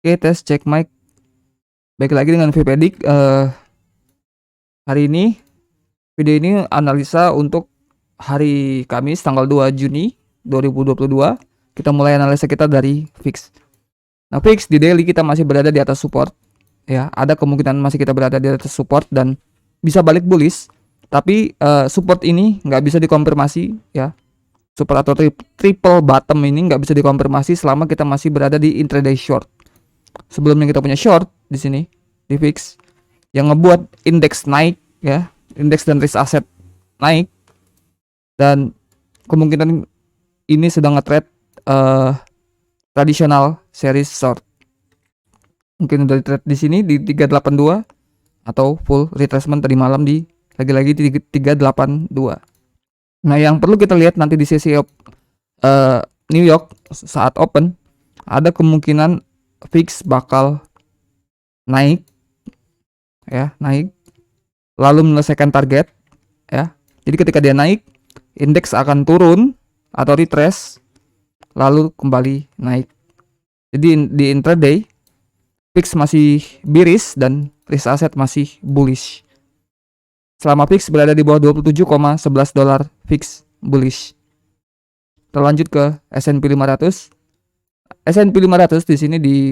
Oke, tes cek mic. Baik lagi dengan VPedik. Hari ini video ini analisa untuk hari Kamis tanggal 2 Juni 2022. Kita mulai analisa kita dari fix. Nah, fix di daily kita masih berada di atas support. Ya, ada kemungkinan masih kita berada di atas support dan bisa balik bullish. Tapi support ini nggak bisa dikonfirmasi ya. Support atau triple bottom ini nggak bisa dikonfirmasi selama kita masih berada di intraday short. Sebelumnya kita punya short di sini di fix yang ngebuat indeks naik ya, indeks dan risk aset naik, dan kemungkinan ini sedang nge-trade tradisional series short. Mungkin udah trade di sini di 382 atau full retracement tadi malam di lagi-lagi di 382. Nah, yang perlu kita lihat nanti di sesi New York saat open, ada kemungkinan fix bakal naik ya, naik lalu menyelesaikan target ya. Jadi ketika dia naik, indeks akan turun atau retrace lalu kembali naik. Jadi di intraday fix masih bearish dan risk asset masih bullish. Selama fix berada di bawah 27,11 dolar fix bullish. Kita lanjut ke S&P 500. S&P 500 di sini di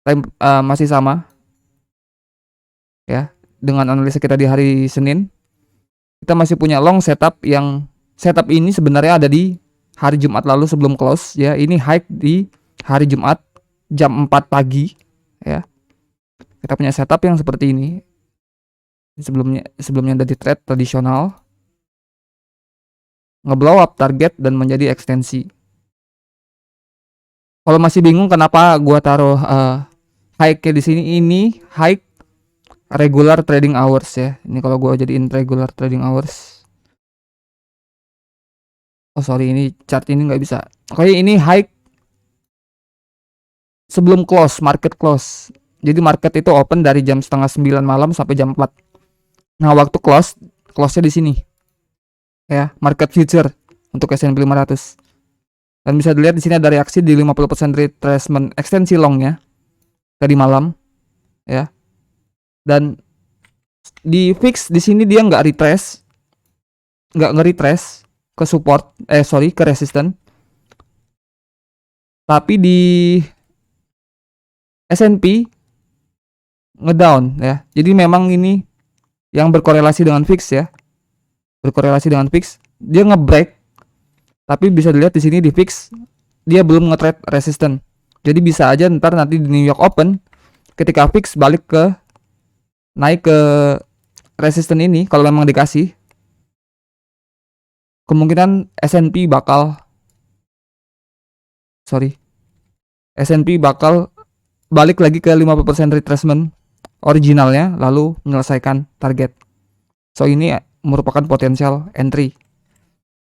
time masih sama ya, dengan analisa kita di hari Senin. Kita masih punya long setup, yang setup ini sebenarnya ada di hari Jumat lalu sebelum close ya. Ini high di hari Jumat jam 4 pagi ya. Kita punya setup yang seperti ini. Sebelumnya ada di trade tradisional, ngeblow up target dan menjadi ekstensi. Kalau masih bingung kenapa gua taruh high di sini, ini high regular trading hours ya. Ini kalau gua jadiin regular trading hours. Oh sorry, ini chart ini nggak bisa. Oke, ini high sebelum close, market close. Jadi market itu open dari jam setengah 9 malam sampai jam 4. Nah, waktu close-nya di sini. Ya, market future untuk S&P 500. Dan bisa dilihat di sini ada reaksi di 50% retracement ekstensi longnya tadi malam ya. Dan di fix di sini dia nggak retrace, nggak nge-retrace ke support, ke resistance. Tapi di S&P ngedown ya. Jadi memang ini yang berkorelasi dengan fix ya. Berkorelasi dengan fix, dia nge-break. Tapi bisa dilihat di sini di fix dia belum nge-trade resistance. Jadi bisa aja ntar nanti di New York Open ketika fix balik ke naik ke resistance ini, kalau memang dikasih, kemungkinan S&P bakal balik lagi ke 50% retracement originalnya lalu menyelesaikan target. So ini merupakan potensial entry.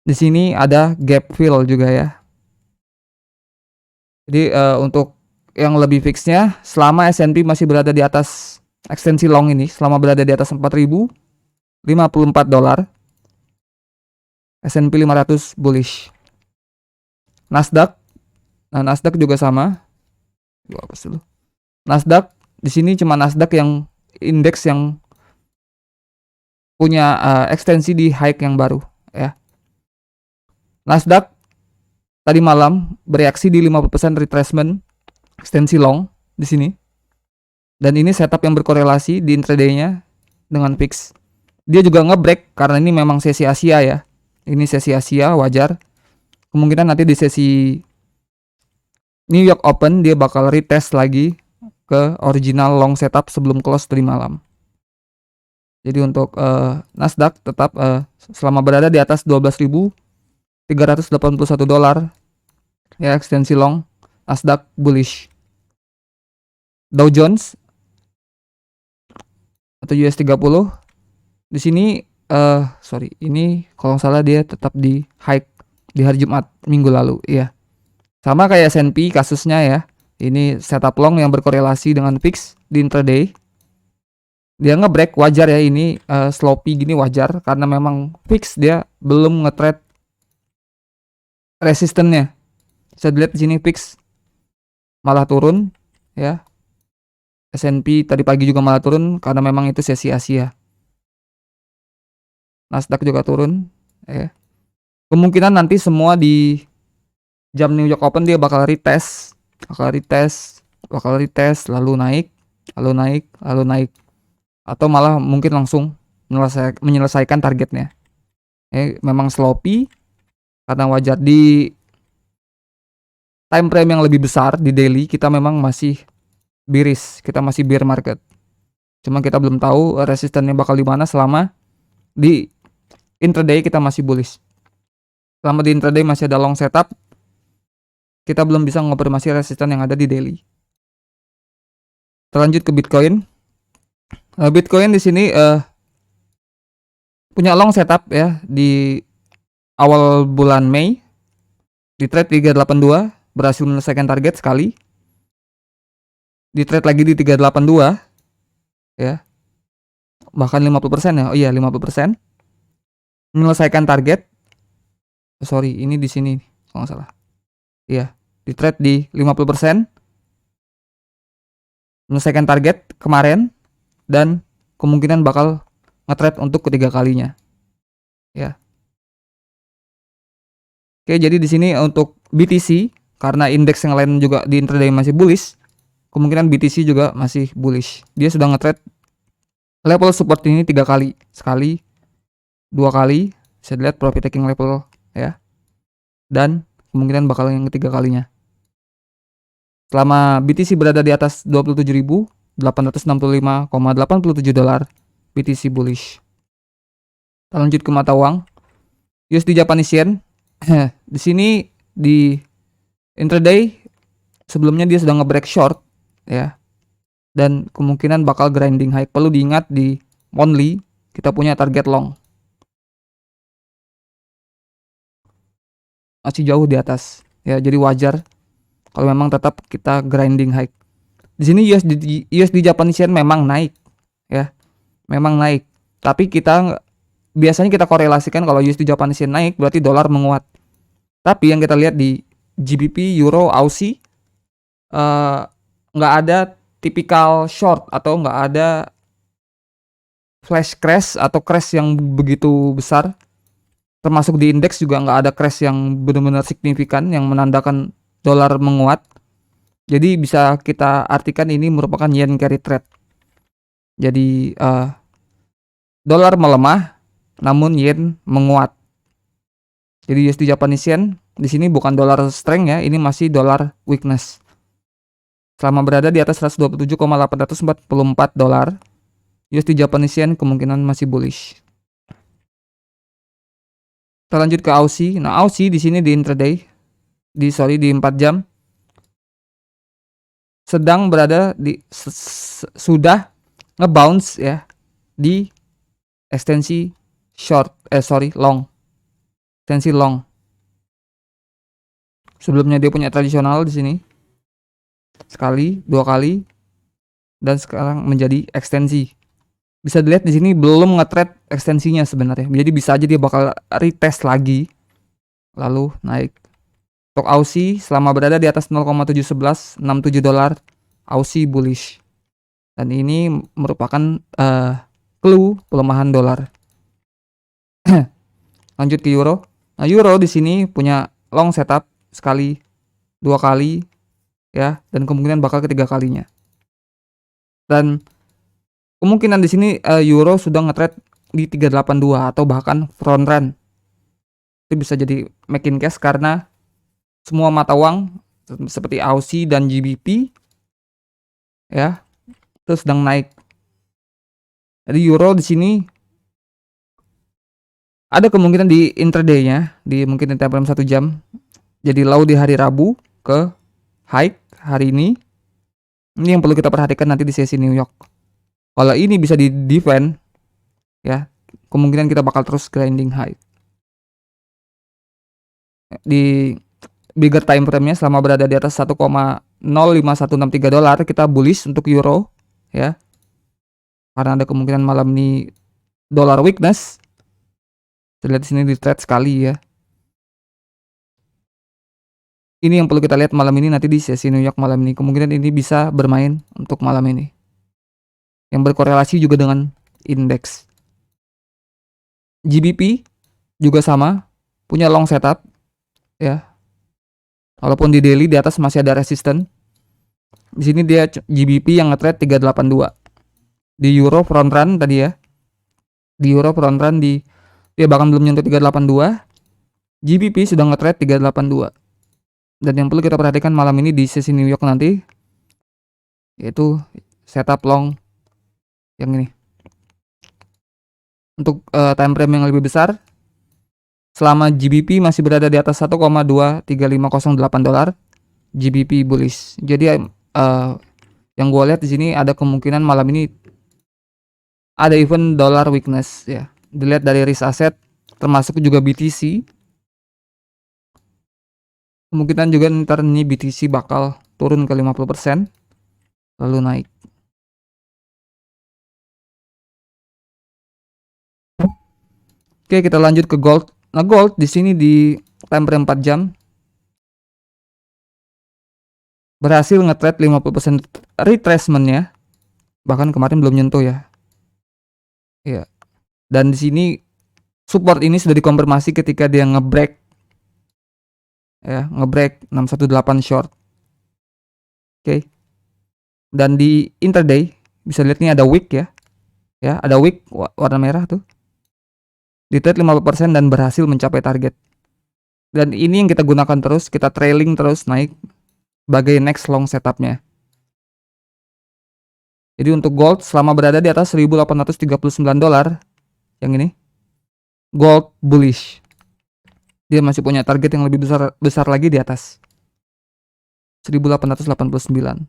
Di sini ada gap fill juga ya. Jadi untuk yang lebih fixnya, selama S&P masih berada di atas ekstensi long ini, selama berada di atas 4.054 dolar, S&P 500 bullish. Nasdaq, nah Nasdaq juga sama. Nasdaq di sini cuma Nasdaq yang indeks yang punya ekstensi di high yang baru ya. Nasdaq tadi malam bereaksi di 50% retracement ekstensi long di sini. Dan ini setup yang berkorelasi di intraday-nya dengan fix. Dia juga nge-break karena ini memang sesi Asia ya. Ini sesi Asia, wajar. Kemungkinan nanti di sesi New York Open dia bakal retest lagi ke original long setup sebelum close tadi malam. Jadi untuk Nasdaq tetap selama berada di atas 12.381 dolar ya, ekstensi long, Nasdaq bullish. Dow Jones atau US 30 di sini ini kalau salah dia tetap di high di hari Jumat minggu lalu ya. Sama kayak S&P kasusnya ya. Ini setup long yang berkorelasi dengan fix di intraday. Dia nge-break, wajar ya, ini sloppy gini wajar karena memang fix dia belum nge-trade resistennya. Bisa dilihat di sini fix malah turun ya. S&P tadi pagi juga malah turun karena memang itu sesi Asia. Nasdaq juga turun, ya. Kemungkinan nanti semua di jam New York Open dia bakal retest, lalu naik, lalu naik, atau malah mungkin langsung menyelesaikan targetnya. Memang sloppy karena wajar. Di time frame yang lebih besar di daily kita memang masih bearish, kita masih bear market. Cuma kita belum tahu resistennya bakal di mana. Selama di intraday kita masih bullish. Selama di intraday masih ada long setup, kita belum bisa mengonfirmasi resisten yang ada di daily. Terlanjut ke Bitcoin. Bitcoin di sini punya long setup ya di awal bulan Mei. Di trade 382 berhasil menyelesaikan target sekali. Di trade lagi di 382 ya. Bahkan 50% ya. Oh iya, 50%. Menyelesaikan target. Sorry, ini di sini kalau nggak salah. Iya, di trade di 50%. Menyelesaikan target kemarin dan kemungkinan bakal nge-trade untuk ketiga kalinya. Ya. Oke, jadi di sini untuk BTC karena indeks yang lain juga di intraday masih bullish, kemungkinan BTC juga masih bullish. Dia sudah nge-trade level support ini 3 kali. Sekali, 2 kali, bisa dilihat profit taking level ya. Dan kemungkinan bakal yang ketiga kalinya. Selama BTC berada di atas 27.865,87 dolar, BTC bullish. Kita lanjut ke mata uang. USD Japanese Yen. Di sini di intraday sebelumnya dia sudah nge-break short ya. Dan kemungkinan bakal grinding high. Perlu diingat di monthly kita punya target long. Masih jauh di atas. Ya, jadi wajar kalau memang tetap kita grinding high. Di sini USD Japanese Yen memang naik ya. Memang naik. Tapi biasanya kita korelasikan kalau USD Japanese Yen naik berarti dolar menguat. Tapi yang kita lihat di GBP, Euro, Aussie nggak ada tipikal short atau nggak ada flash crash atau crash yang begitu besar. Termasuk di indeks juga nggak ada crash yang benar-benar signifikan yang menandakan dolar menguat. Jadi bisa kita artikan ini merupakan yen carry trade. Jadi dolar melemah namun yen menguat. Jadi USD Japanese Yen di sini bukan dolar strength ya, ini masih dolar weakness. Selama berada di atas 127,844 dolar, USD Japanese Yen kemungkinan masih bullish. Kita lanjut ke Aussie. Nah, Aussie di sini di intraday di 4 jam sedang berada di sudah nge-bounce ya di ekstensi long. Ekstensi long. Sebelumnya dia punya tradisional di sini. Sekali, 2 kali dan sekarang menjadi ekstensi. Bisa dilihat di sini belum nge-trade ekstensinya sebenarnya. Jadi bisa aja dia bakal retest lagi lalu naik. Untuk Aussie selama berada di atas 0,71167 dolar, Aussie bullish. Dan ini merupakan clue pelemahan dolar. Lanjut ke Euro. Nah, Euro di sini punya long setup sekali, 2 kali ya, dan kemungkinan bakal ketiga kalinya. Dan kemungkinan di sini Euro sudah nge-trade di 382 atau bahkan front run. Itu bisa jadi making case karena semua mata uang seperti Aussie dan GBP ya itu sedang naik. Jadi Euro di sini ada kemungkinan di intraday-nya di mungkin time frame 1 jam. Jadi low di hari Rabu ke high hari ini. Ini yang perlu kita perhatikan nanti di sesi New York. Kalau ini bisa di defend ya, kemungkinan kita bakal terus grinding high. Di bigger time frame-nya selama berada di atas 1,05163 dolar kita bullish untuk Euro ya. Karena ada kemungkinan malam ini dolar weakness. Kita lihat di sini di trade sekali ya. Ini yang perlu kita lihat malam ini nanti di sesi New York malam ini. Kemungkinan ini bisa bermain untuk malam ini. yang berkorelasi juga dengan indeks. GBP juga sama, punya long setup ya. Walaupun di daily di atas masih ada resisten. Di sini dia GBP yang nge-trade 382. Di euro front run tadi ya. Di euro front run dia bahkan belum nyentuh 382. GBP sudah nge-trade 382. Dan yang perlu kita perhatikan malam ini di sesi New York nanti yaitu setup long yang ini. Untuk time frame yang lebih besar, selama GBP masih berada di atas 1,23508 dolar, GBP bullish. Jadi yang gue lihat di sini ada kemungkinan malam ini ada even dollar weakness ya. Dilihat dari risk asset termasuk juga BTC. Kemungkinan juga ntar ini BTC bakal turun ke 50% lalu naik. Oke, kita lanjut ke gold. Nah, gold di sini di time frame 4 jam berhasil nge-trade 50% retracement-nya. Bahkan kemarin belum nyentuh ya. Iya. Dan di sini support ini sudah dikonfirmasi ketika dia nge-break ya, nge-break 618 short. Oke. Dan di intraday bisa lihat nih ada wick ya. Ya, ada wick warna merah tuh. Di trade 50% dan berhasil mencapai target. Dan ini yang kita gunakan terus, kita trailing terus naik sebagai next long setupnya. Jadi untuk gold selama berada di atas 1839 dolar yang ini gold bullish. Dia masih punya target yang lebih besar lagi di atas 1889.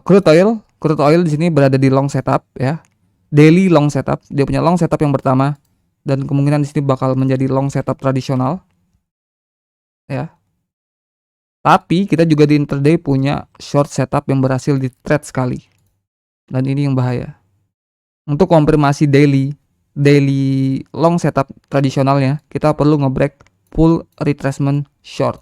Crude oil di sini berada di long setup ya. Daily long setup. Dia punya long setup yang pertama dan kemungkinan di sini bakal menjadi long setup tradisional. Ya. Tapi kita juga di intraday punya short setup yang berhasil di trade sekali. Dan ini yang bahaya. Untuk konfirmasi daily long setup tradisionalnya, kita perlu nge-break full retracement short.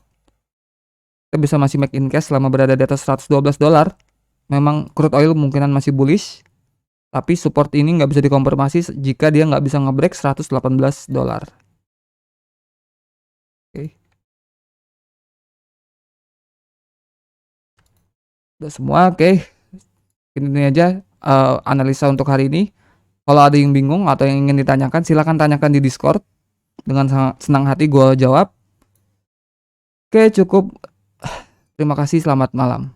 Kita bisa masih make in cash selama berada di atas 112 dolar. Memang crude oil kemungkinan masih bullish. Tapi support ini nggak bisa dikonfirmasi jika dia nggak bisa nge-break 118 dolar. Oke. Udah semua, oke. Ini aja analisa untuk hari ini. Kalau ada yang bingung atau yang ingin ditanyakan, silakan tanyakan di Discord. Dengan senang hati gue jawab. Oke, cukup. Terima kasih, selamat malam.